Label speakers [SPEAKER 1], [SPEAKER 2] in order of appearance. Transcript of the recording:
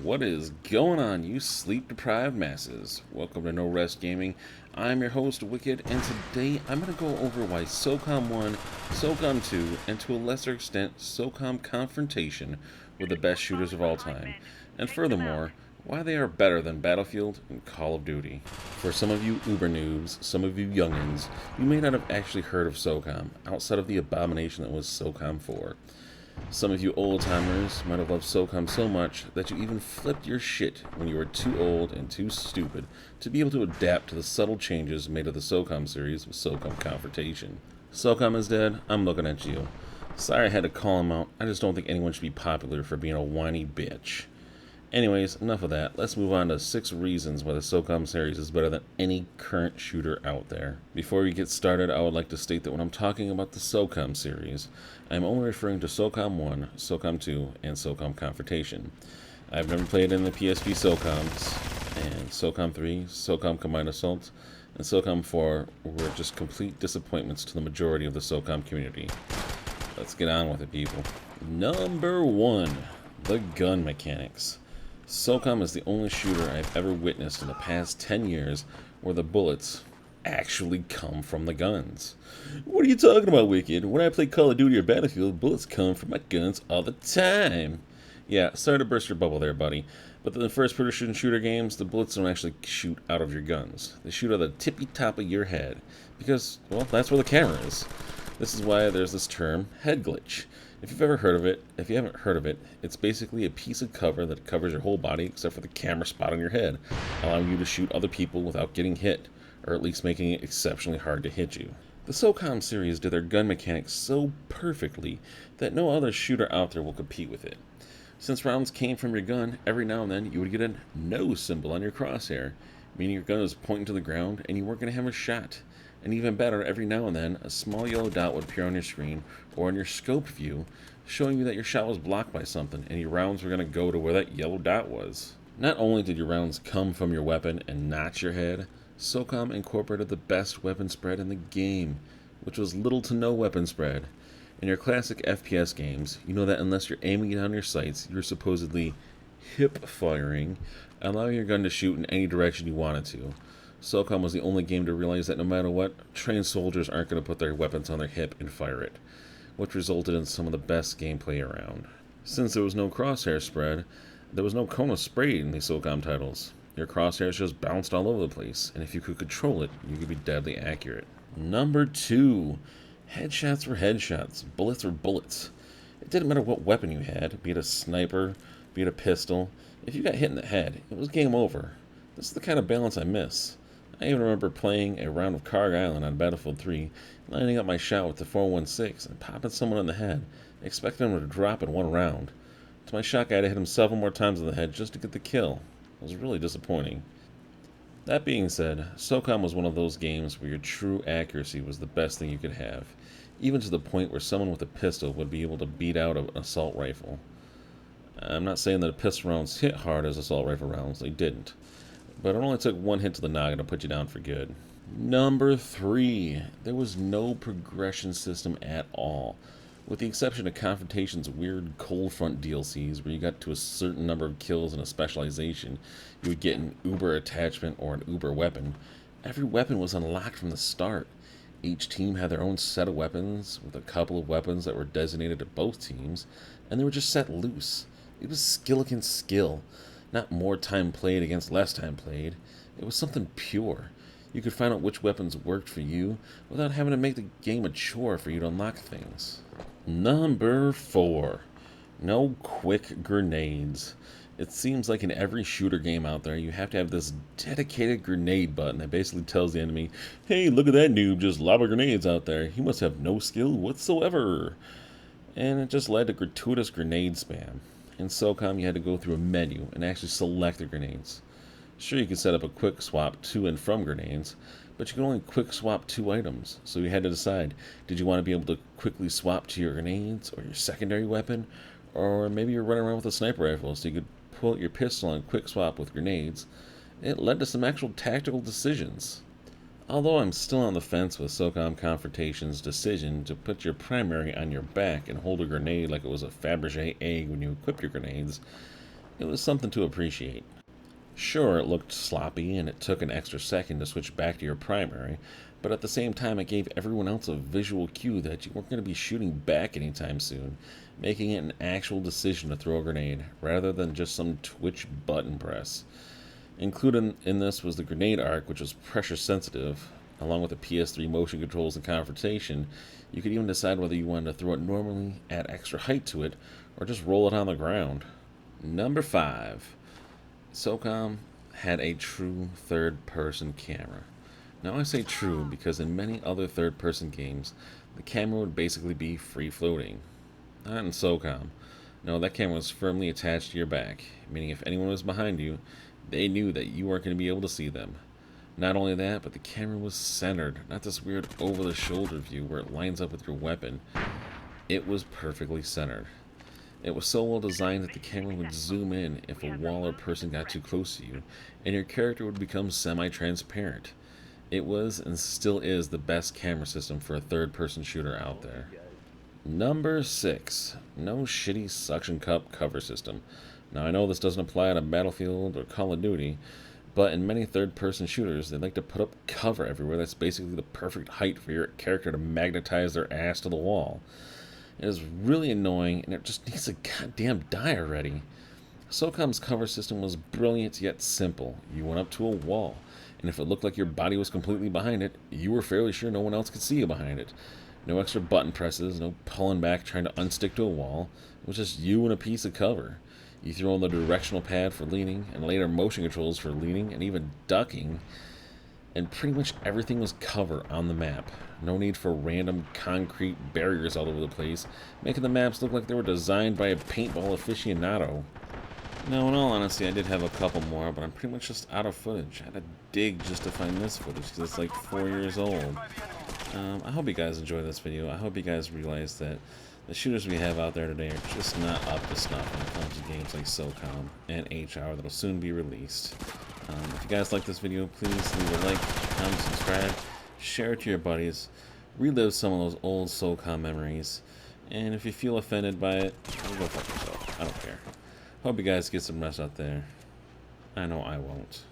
[SPEAKER 1] What is going on, you sleep-deprived masses? Welcome to No Rest Gaming. I'm your host, Wicked, and today I'm going to go over why Socom 1, Socom 2, and to a lesser extent, Socom Confrontation were the best shooters of all time, and furthermore, why they are better than Battlefield and Call of Duty. For some of you uber noobs, some of you youngins, you may not have actually heard of Socom, outside of the abomination that was Socom 4. Some of you old-timers might have loved Socom so much that you even flipped your shit when you were too old and too stupid to be able to adapt to the subtle changes made of the Socom series with Socom Confrontation. Socom is dead, I'm looking at you. Sorry I had to call him out, I just don't think anyone should be popular for being a whiny bitch. Anyways, enough of that. Let's move on to 6 reasons why the Socom series is better than any current shooter out there. Before we get started, I would like to state that when I'm talking about the Socom series, I'm only referring to Socom 1, Socom 2, and Socom Confrontation. I've never played in the PSP Socoms, and Socom 3, Socom Combined Assault, and Socom 4 were just complete disappointments to the majority of the Socom community. Let's get on with it, people. Number 1, the gun mechanics. Socom is the only shooter I've ever witnessed in the past 10 years where the bullets actually come from the guns. What are you talking about, Wicked? When I play Call of Duty or Battlefield, bullets come from my guns all the time. Yeah, sorry to burst your bubble there, buddy, but in the first-person shooter games, the bullets don't actually shoot out of your guns. They shoot out of the tippy top of your head, because, well, that's where the camera is. This is why there's this term, head glitch. If you've ever heard of it, if you haven't heard of it, it's basically a piece of cover that covers your whole body except for the camera spot on your head, allowing you to shoot other people without getting hit, or at least making it exceptionally hard to hit you. The Socom series did their gun mechanics so perfectly that no other shooter out there will compete with it. Since rounds came from your gun, every now and then you would get a no symbol on your crosshair, meaning your gun was pointing to the ground and you weren't going to have a shot. And even better, every now and then, a small yellow dot would appear on your screen or on your scope view, showing you that your shot was blocked by something and your rounds were going to go to where that yellow dot was. Not only did your rounds come from your weapon and not your head, Socom incorporated the best weapon spread in the game, which was little to no weapon spread. In your classic FPS games, you know that unless you're aiming down your sights, you're supposedly hip firing, allowing your gun to shoot in any direction you wanted to. Socom was the only game to realize that no matter what, trained soldiers aren't going to put their weapons on their hip and fire it, which resulted in some of the best gameplay around. Since there was no crosshair spread, there was no cone of spray in these Socom titles. Your crosshairs just bounced all over the place, and if you could control it, you could be deadly accurate. Number 2, headshots were headshots, bullets were bullets. It didn't matter what weapon you had, be it a sniper, be it a pistol. If you got hit in the head, it was game over. This is the kind of balance I miss. I even remember playing a round of Carg Island on Battlefield 3, lining up my shot with the 416 and popping someone in the head, expecting him to drop in one round. To my shock, I had to hit him several more times in the head just to get the kill. It was really disappointing. That being said, Socom was one of those games where your true accuracy was the best thing you could have, even to the point where someone with a pistol would be able to beat out an assault rifle. I'm not saying that pistol rounds hit hard as assault rifle rounds, they didn't. But it only took one hit to the noggin to put you down for good. Number 3, there was no progression system at all. With the exception of Confrontation's weird Cold Front DLCs, where you got to a certain number of kills and a specialization, you would get an Uber attachment or an Uber weapon. Every weapon was unlocked from the start. Each team had their own set of weapons, with a couple of weapons that were designated to both teams, and they were just set loose. It was skill against skill. Not more time played against less time played. It was something pure. You could find out which weapons worked for you without having to make the game a chore for you to unlock things. Number 4. No quick grenades. It seems like in every shooter game out there, you have to have this dedicated grenade button that basically tells the enemy, hey, look at that noob just lobbing grenades out there. He must have no skill whatsoever. And it just led to gratuitous grenade spam. In Socom, you had to go through a menu and actually select the grenades. Sure, you could set up a quick swap to and from grenades, but you could only quick swap 2 items, so you had to decide, did you want to be able to quickly swap to your grenades or your secondary weapon, or maybe you're running around with a sniper rifle, so you could pull out your pistol and quick swap with grenades. It led to some actual tactical decisions. Although I'm still on the fence with Socom Confrontation's decision to put your primary on your back and hold a grenade like it was a Fabergé egg when you equip your grenades, It was something to appreciate. Sure, it looked sloppy and it took an extra second to switch back to your primary, but at the same time it gave everyone else a visual cue that you weren't going to be shooting back anytime soon, making it an actual decision to throw a grenade, rather than just some twitch button press. Included in this was the grenade arc, which was pressure sensitive. Along with the PS3 motion controls and confrontation, you could even decide whether you wanted to throw it normally, add extra height to it, or just roll it on the ground. Number 5. Socom had a true third-person camera. Now I say true because in many other third-person games, the camera would basically be free-floating. Not in Socom. No, that camera was firmly attached to your back, meaning if anyone was behind you, they knew that you weren't going to be able to see them. Not only that, but the camera was centered, not this weird over-the-shoulder view where it lines up with your weapon. It was perfectly centered. It was so well designed that the camera would zoom in if a wall or person got too close to you, and your character would become semi-transparent. It was, and still is, the best camera system for a third-person shooter out there. Number 6. No shitty suction cup cover system. Now I know this doesn't apply to Battlefield or Call of Duty, but in many third-person shooters, they like to put up cover everywhere that's basically the perfect height for your character to magnetize their ass to the wall. It is really annoying, and it just needs to goddamn die already. Socom's cover system was brilliant yet simple. You went up to a wall, and if it looked like your body was completely behind it, you were fairly sure no one else could see you behind it. No extra button presses, no pulling back trying to unstick to a wall. It was just you and a piece of cover. You throw in the directional pad for leaning, and later motion controls for leaning and even ducking, and pretty much everything was cover on the map. No need for random concrete barriers all over the place, making the maps look like they were designed by a paintball aficionado. Now, in all honesty, I did have a couple more, but I'm pretty much just out of footage. I had to dig just to find this footage, because it's like 4 years old. I hope you guys enjoy this video. I hope you guys realize that the shooters we have out there today are just not up to snuff when it comes to games like Socom and HR that'll soon be released. If you guys like this video, please leave a like, comment, subscribe, share it to your buddies, relive some of those old Socom memories, and if you feel offended by it, go fuck yourself. I don't care. Hope you guys get some rest out there. I know I won't.